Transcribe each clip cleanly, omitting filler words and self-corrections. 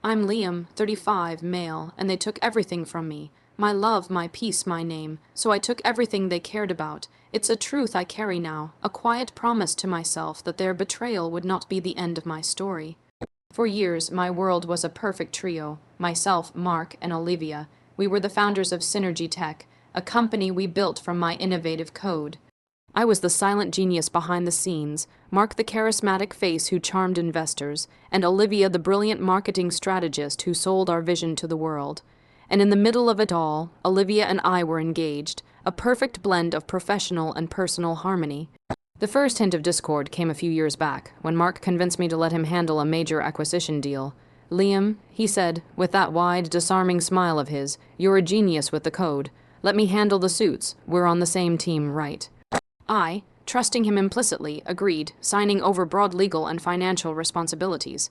I'm Liam, 35, male, and they took everything from me. My love, my peace, my name. So I took everything they cared about. It's a truth I carry now, a quiet promise to myself that their betrayal would not be the end of my story. For years, my world was a perfect trio. Myself, Mark, and Olivia. We were the founders of Synergy Tech, a company we built from my innovative code. I was the silent genius behind the scenes, Mark the charismatic face who charmed investors, and Olivia the brilliant marketing strategist who sold our vision to the world. And in the middle of it all, Olivia and I were engaged, a perfect blend of professional and personal harmony. The first hint of discord came a few years back, when Mark convinced me to let him handle a major acquisition deal. "Liam," he said, with that wide, disarming smile of his, "you're a genius with the code. Let me handle the suits. We're on the same team, right?" I, trusting him implicitly, agreed, signing over broad legal and financial responsibilities.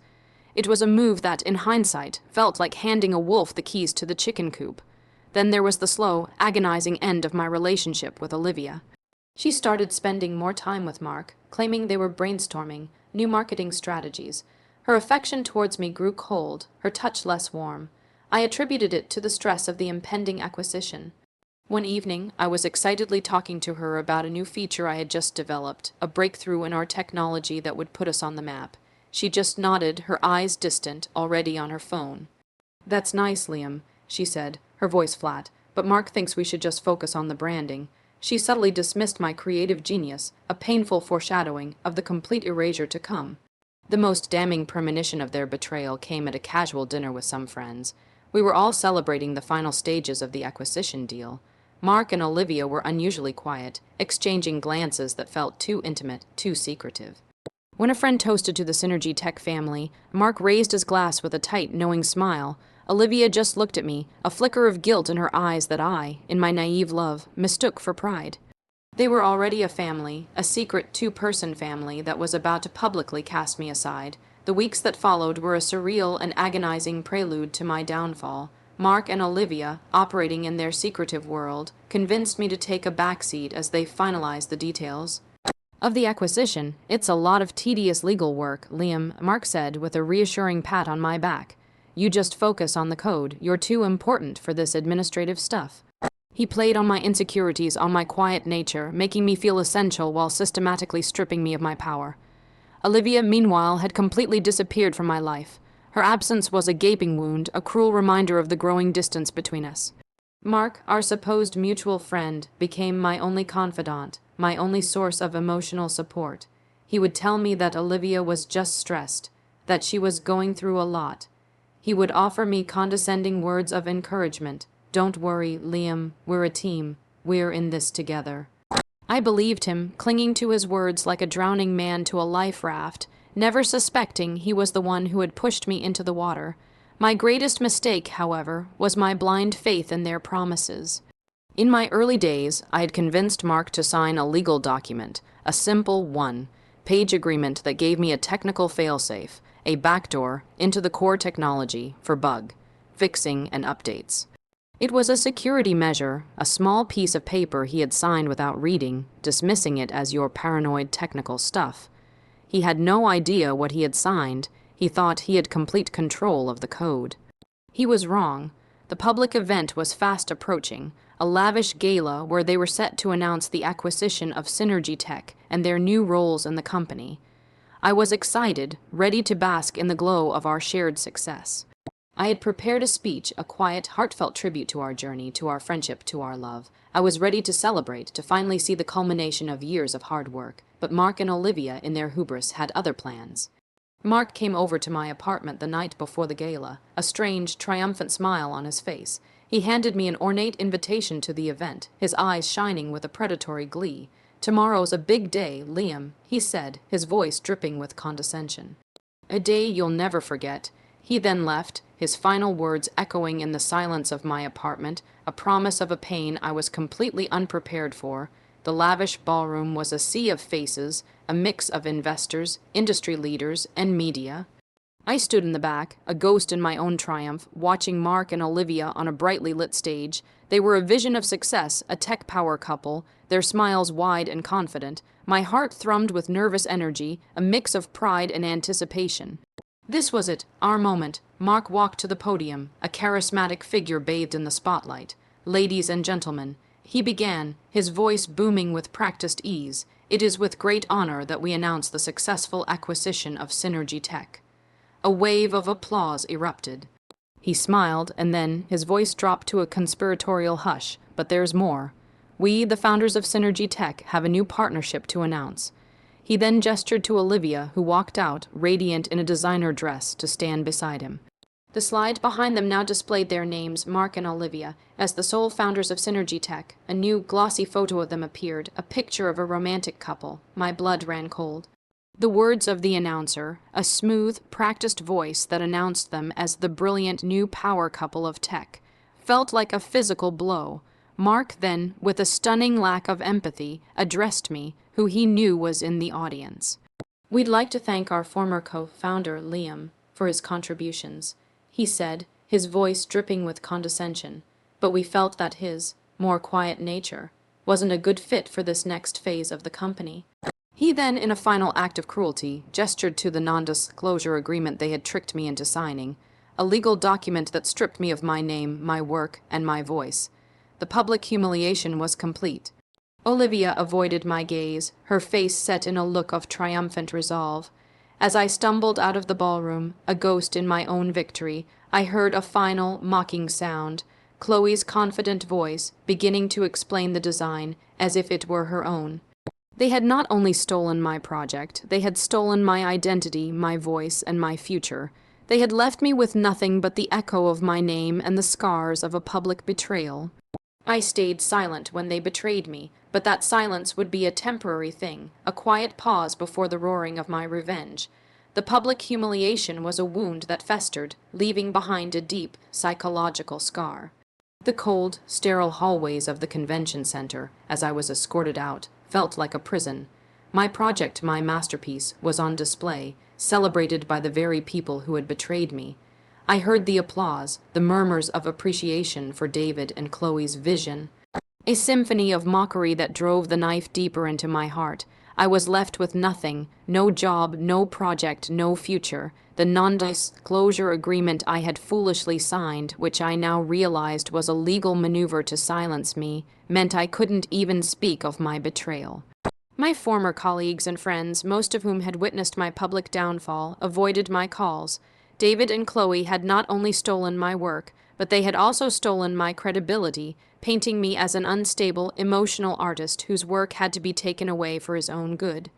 It was a move that, in hindsight, felt like handing a wolf the keys to the chicken coop. Then there was the slow, agonizing end of my relationship with Olivia. She started spending more time with Mark, claiming they were brainstorming new marketing strategies. Her affection towards me grew cold, her touch less warm. I attributed it to the stress of the impending acquisition. One evening, I was excitedly talking to her about a new feature I had just developed, a breakthrough in our technology that would put us on the map. She just nodded, her eyes distant, already on her phone. "That's nice, Liam," she said, her voice flat, "but Mark thinks we should just focus on the branding." She subtly dismissed my creative genius, a painful foreshadowing of the complete erasure to come. The most damning premonition of their betrayal came at a casual dinner with some friends. We were all celebrating the final stages of the acquisition deal. Mark and Olivia were unusually quiet, exchanging glances that felt too intimate, too secretive. When a friend toasted to the Synergy Tech family, Mark raised his glass with a tight, knowing smile. Olivia just looked at me, a flicker of guilt in her eyes that I, in my naive love, mistook for pride. They were already a family, a secret two-person family that was about to publicly cast me aside. The weeks that followed were a surreal and agonizing prelude to my downfall. Mark and Olivia, operating in their secretive world, convinced me to take a backseat as they finalized the details of the acquisition. "It's a lot of tedious legal work, Liam," Mark said with a reassuring pat on my back. "You just focus on the code. You're too important for this administrative stuff." He played on my insecurities, on my quiet nature, making me feel essential while systematically stripping me of my power. Olivia, meanwhile, had completely disappeared from my life. Her absence was a gaping wound, a cruel reminder of the growing distance between us. Mark, our supposed mutual friend, became my only confidant, my only source of emotional support. He would tell me that Olivia was just stressed, that she was going through a lot. He would offer me condescending words of encouragement. "Don't worry, Liam, we're a team. We're in this together." I believed him, clinging to his words like a drowning man to a life raft, never suspecting he was the one who had pushed me into the water. My greatest mistake, however, was my blind faith in their promises. In my early days, I had convinced Mark to sign a legal document, a simple one-page agreement that gave me a technical failsafe, a backdoor into the core technology for bug fixing and updates. It was a security measure, a small piece of paper he had signed without reading, dismissing it as your paranoid technical stuff. He had no idea what he had signed. He thought he had complete control of the code. He was wrong. The public event was fast approaching, a lavish gala where they were set to announce the acquisition of Synergy Tech and their new roles in the company. I was excited, ready to bask in the glow of our shared success. I had prepared a speech, a quiet, heartfelt tribute to our journey, to our friendship, to our love. I was ready to celebrate, to finally see the culmination of years of hard work. But Mark and Olivia, in their hubris, had other plans. Mark came over to my apartment the night before the gala, a strange, triumphant smile on his face. He handed me an ornate invitation to the event, his eyes shining with a predatory glee. "Tomorrow's a big day, Liam," he said, his voice dripping with condescension. "A day you'll never forget." He then left, his final words echoing in the silence of my apartment, a promise of a pain I was completely unprepared for. The lavish ballroom was a sea of faces, a mix of investors, industry leaders, and media. I stood in the back, a ghost in my own triumph, watching Mark and Olivia on a brightly lit stage. They were a vision of success, a tech power couple, their smiles wide and confident. My heart thrummed with nervous energy, a mix of pride and anticipation. This was it, our moment, Mark walked to the podium, a charismatic figure bathed in the spotlight. "Ladies and gentlemen," he began, his voice booming with practiced ease, "it is with great honor that we announce the successful acquisition of Synergy Tech." A wave of applause erupted. He smiled, and then his voice dropped to a conspiratorial hush. "But there's more. We, the founders of Synergy Tech, have a new partnership to announce." He then gestured to Olivia, who walked out, radiant in a designer dress, to stand beside him. The slide behind them now displayed their names, Mark and Olivia, as the sole founders of Synergy Tech. A new, glossy photo of them appeared, a picture of a romantic couple. My blood ran cold. The words of the announcer, a smooth, practiced voice that announced them as the brilliant new power couple of tech, felt like a physical blow. Mark then, with a stunning lack of empathy, addressed me, who he knew was in the audience. "We'd like to thank our former co-founder, Liam, for his contributions," he said, his voice dripping with condescension, "but we felt that his, more quiet nature wasn't a good fit for this next phase of the company." He then, in a final act of cruelty, gestured to the non-disclosure agreement they had tricked me into signing, a legal document that stripped me of my name, my work, and my voice. The public humiliation was complete. Olivia avoided my gaze, her face set in a look of triumphant resolve. As I stumbled out of the ballroom, a ghost in my own victory, I heard a final, mocking sound, Chloe's confident voice, beginning to explain the design as if it were her own. They had not only stolen my project, they had stolen my identity, my voice, and my future. They had left me with nothing but the echo of my name and the scars of a public betrayal. I stayed silent when they betrayed me, but that silence would be a temporary thing, a quiet pause before the roaring of my revenge. The public humiliation was a wound that festered, leaving behind a deep, psychological scar. The cold, sterile hallways of the convention center, as I was escorted out, felt like a prison. My project, my masterpiece, was on display, celebrated by the very people who had betrayed me. I heard the applause, the murmurs of appreciation for David and Chloe's vision. A symphony of mockery that drove the knife deeper into my heart. I was left with nothing, no job, no project, no future. The non-disclosure agreement I had foolishly signed, which I now realized was a legal maneuver to silence me, meant I couldn't even speak of my betrayal. My former colleagues and friends, most of whom had witnessed my public downfall, avoided my calls. David and Chloe had not only stolen my work, but they had also stolen my credibility, painting me as an unstable, emotional artist whose work had to be taken away for his own good.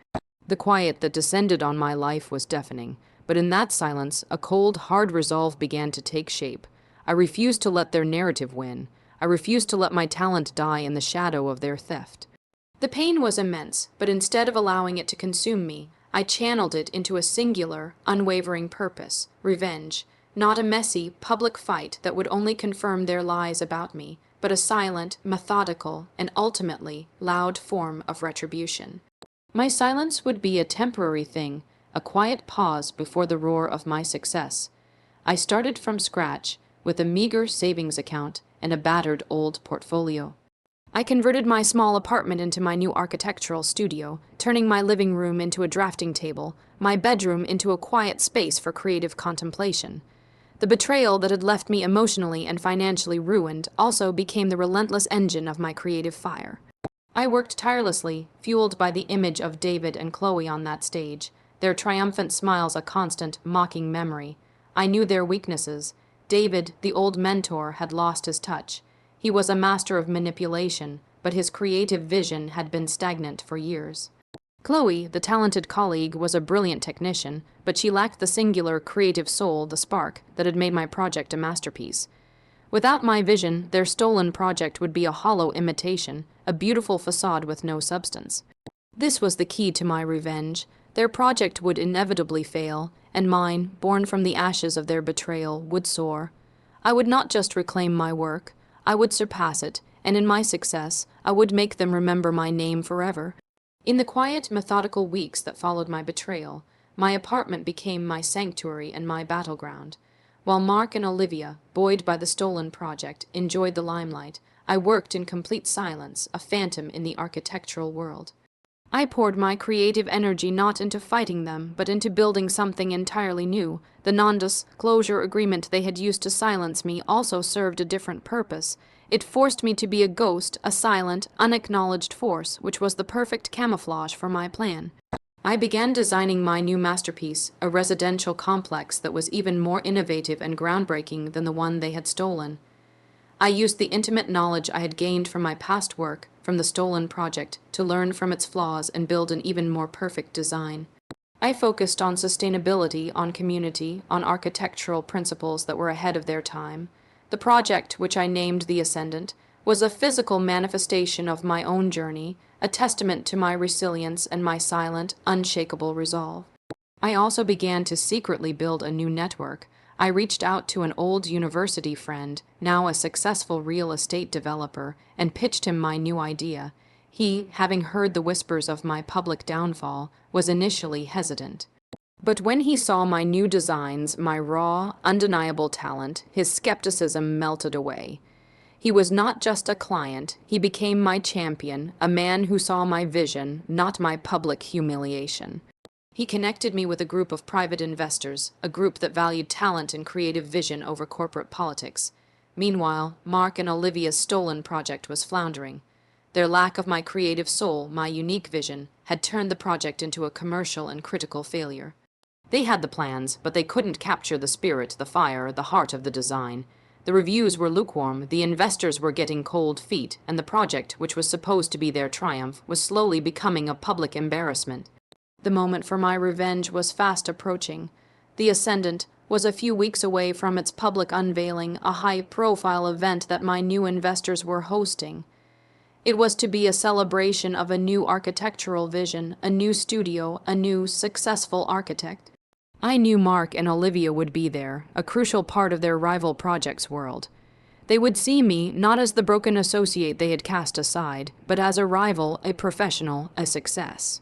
The quiet that descended on my life was deafening, but in that silence, a cold, hard resolve began to take shape. I refused to let their narrative win. I refused to let my talent die in the shadow of their theft. The pain was immense, but instead of allowing it to consume me, I channeled it into a singular, unwavering purpose, revenge, not a messy, public fight that would only confirm their lies about me, but a silent, methodical, and ultimately loud form of retribution. My silence would be a temporary thing, a quiet pause before the roar of my success. I started from scratch, with a meager savings account and a battered old portfolio. I converted my small apartment into my new architectural studio, turning my living room into a drafting table, my bedroom into a quiet space for creative contemplation. The betrayal that had left me emotionally and financially ruined also became the relentless engine of my creative fire. I worked tirelessly, fueled by the image of David and Chloe on that stage, their triumphant smiles a constant, mocking memory. I knew their weaknesses. David, the old mentor, had lost his touch. He was a master of manipulation, but his creative vision had been stagnant for years. Chloe, the talented colleague, was a brilliant technician, but she lacked the singular creative soul, the spark, that had made my project a masterpiece. Without my vision, their stolen project would be a hollow imitation, a beautiful facade with no substance. This was the key to my revenge. Their project would inevitably fail, and mine, born from the ashes of their betrayal, would soar. I would not just reclaim my work, I would surpass it, and in my success, I would make them remember my name forever. In the quiet, methodical weeks that followed my betrayal, my apartment became my sanctuary and my battleground. While Mark and Olivia, buoyed by the stolen project, enjoyed the limelight, I worked in complete silence, a phantom in the architectural world. I poured my creative energy not into fighting them, but into building something entirely new. The non-disclosure agreement they had used to silence me also served a different purpose. It forced me to be a ghost, a silent, unacknowledged force, which was the perfect camouflage for my plan. I began designing my new masterpiece, a residential complex that was even more innovative and groundbreaking than the one they had stolen. I used the intimate knowledge I had gained from my past work, from the stolen project, to learn from its flaws and build an even more perfect design. I focused on sustainability, on community, on architectural principles that were ahead of their time. The project, which I named The Ascendant, was a physical manifestation of my own journey, a testament to my resilience and my silent, unshakable resolve. I also began to secretly build a new network. I reached out to an old university friend, now a successful real estate developer, and pitched him my new idea. He, having heard the whispers of my public downfall, was initially hesitant. But when he saw my new designs, my raw, undeniable talent, his skepticism melted away. He was not just a client, he became my champion, a man who saw my vision, not my public humiliation. He connected me with a group of private investors, a group that valued talent and creative vision over corporate politics. Meanwhile, Mark and Olivia's stolen project was floundering. Their lack of my creative soul, my unique vision, had turned the project into a commercial and critical failure. They had the plans, but they couldn't capture the spirit, the fire, the heart of the design. The reviews were lukewarm, the investors were getting cold feet, and the project, which was supposed to be their triumph, was slowly becoming a public embarrassment. The moment for my revenge was fast approaching. The Ascendant was a few weeks away from its public unveiling, a high-profile event that my new investors were hosting. It was to be a celebration of a new architectural vision, a new studio, a new, successful architect. I knew Mark and Olivia would be there, a crucial part of their rival project's world. They would see me not as the broken associate they had cast aside, but as a rival, a professional, a success.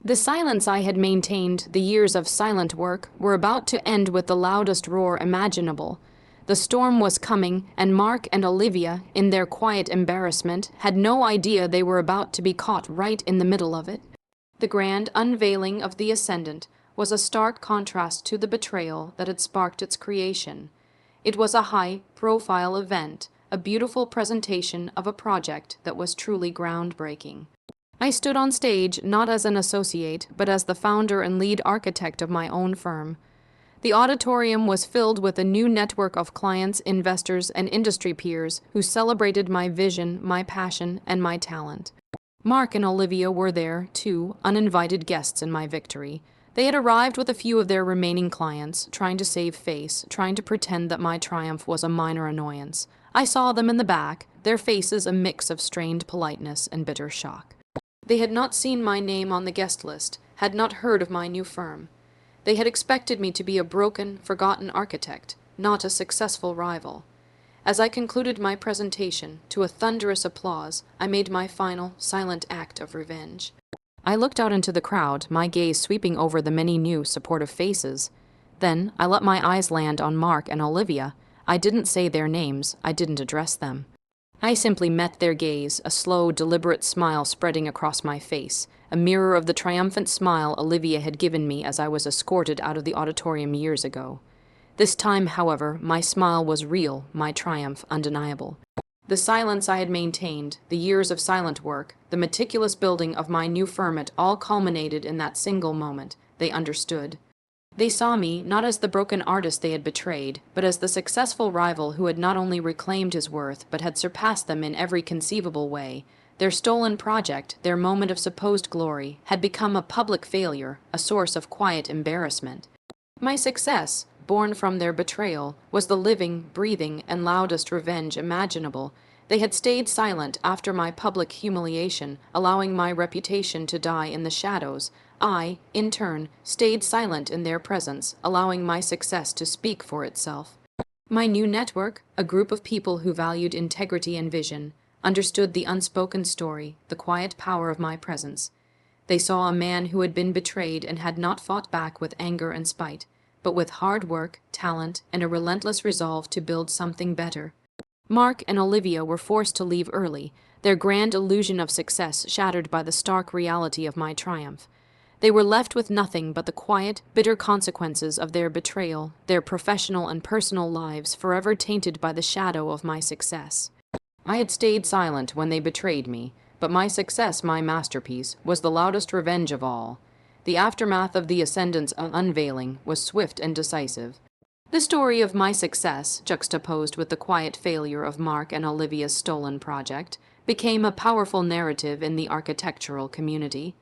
The silence I had maintained, the years of silent work, were about to end with the loudest roar imaginable. The storm was coming, and Mark and Olivia, in their quiet embarrassment, had no idea they were about to be caught right in the middle of it. The grand unveiling of The Ascendant was a stark contrast to the betrayal that had sparked its creation. It was a high-profile event, a beautiful presentation of a project that was truly groundbreaking. I stood on stage not as an associate, but as the founder and lead architect of my own firm. The auditorium was filled with a new network of clients, investors, and industry peers who celebrated my vision, my passion, and my talent. Mark and Olivia were there, too, uninvited guests in my victory. They had arrived with a few of their remaining clients, trying to save face, trying to pretend that my triumph was a minor annoyance. I saw them in the back, their faces a mix of strained politeness and bitter shock. They had not seen my name on the guest list, had not heard of my new firm. They had expected me to be a broken, forgotten architect, not a successful rival. As I concluded my presentation, to a thunderous applause, I made my final, silent act of revenge. I looked out into the crowd, my gaze sweeping over the many new, supportive faces. Then I let my eyes land on Mark and Olivia. I didn't say their names, I didn't address them. I simply met their gaze, a slow, deliberate smile spreading across my face, a mirror of the triumphant smile Olivia had given me as I was escorted out of the auditorium years ago. This time, however, my smile was real, my triumph undeniable. The silence I had maintained, the years of silent work, the meticulous building of my new firm, it all culminated in that single moment. They understood. They saw me not as the broken artist they had betrayed, but as the successful rival who had not only reclaimed his worth, but had surpassed them in every conceivable way. Their stolen project, their moment of supposed glory, had become a public failure, a source of quiet embarrassment. My success, born from their betrayal, was the living, breathing, and loudest revenge imaginable. They had stayed silent after my public humiliation, allowing my reputation to die in the shadows. I, in turn, stayed silent in their presence, allowing my success to speak for itself. My new network, a group of people who valued integrity and vision, understood the unspoken story, the quiet power of my presence. They saw a man who had been betrayed and had not fought back with anger and spite, but with hard work, talent, and a relentless resolve to build something better. Mark and Olivia were forced to leave early. their grand illusion of success shattered by the stark reality of my triumph. They were left with nothing but the quiet, bitter consequences of their betrayal, their professional and personal lives forever tainted by the shadow of my success. I had stayed silent when they betrayed me, but my success, my masterpiece, was the loudest revenge of all. The aftermath of the ascendant's unveiling was swift and decisive. The story of my success, juxtaposed with the quiet failure of Mark and Olivia's stolen project, became a powerful narrative in the architectural community.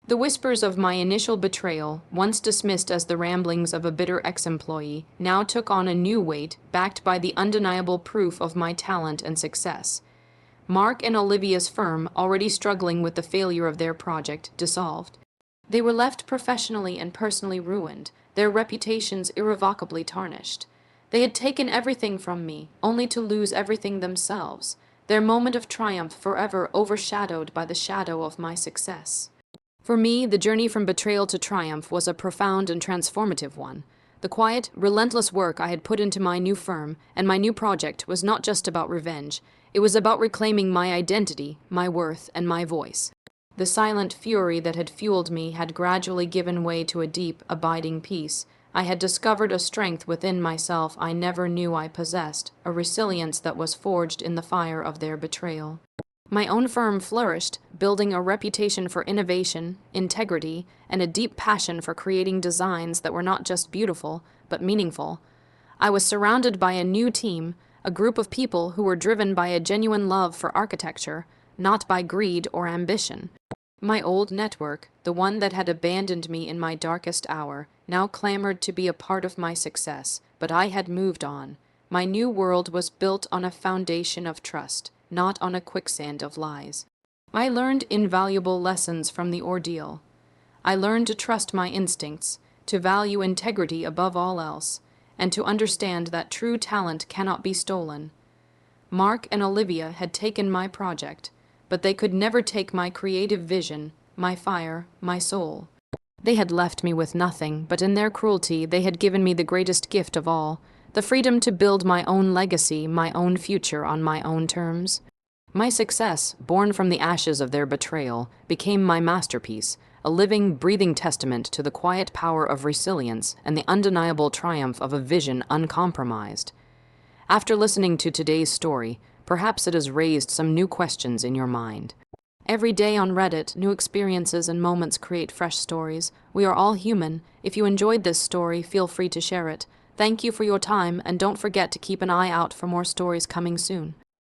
The whispers of my initial betrayal, once dismissed as the ramblings of a bitter ex-employee, now took on a new weight, backed by the undeniable proof of my talent and success. Mark and Olivia's firm, already struggling with the failure of their project, dissolved. They were left professionally and personally ruined, their reputations irrevocably tarnished. They had taken everything from me, only to lose everything themselves, their moment of triumph forever overshadowed by the shadow of my success. For me, the journey from betrayal to triumph was a profound and transformative one. The quiet, relentless work I had put into my new firm and my new project was not just about revenge. It was about reclaiming my identity, my worth, and my voice. The silent fury that had fueled me had gradually given way to a deep, abiding peace. I had discovered a strength within myself I never knew I possessed, a resilience that was forged in the fire of their betrayal. My own firm flourished, building a reputation for innovation, integrity, and a deep passion for creating designs that were not just beautiful, but meaningful. I was surrounded by a new team, a group of people who were driven by a genuine love for architecture, not by greed or ambition. My old network, the one that had abandoned me in my darkest hour, now clamored to be a part of my success, but I had moved on. My new world was built on a foundation of trust, not on a quicksand of lies. I learned invaluable lessons from the ordeal. I learned to trust my instincts, to value integrity above all else, and to understand that true talent cannot be stolen. Mark and Olivia had taken my project, but they could never take my creative vision, my fire, my soul. They had left me with nothing, but in their cruelty they had given me the greatest gift of all, the freedom to build my own legacy, my own future on my own terms. My success, born from the ashes of their betrayal, became my masterpiece, a living, breathing testament to the quiet power of resilience and the undeniable triumph of a vision uncompromised. After listening to today's story, perhaps it has raised some new questions in your mind. Every day on Reddit, new experiences and moments create fresh stories. We are all human. If you enjoyed this story, feel free to share it. Thank you for your time, and don't forget to keep an eye out for more stories coming soon.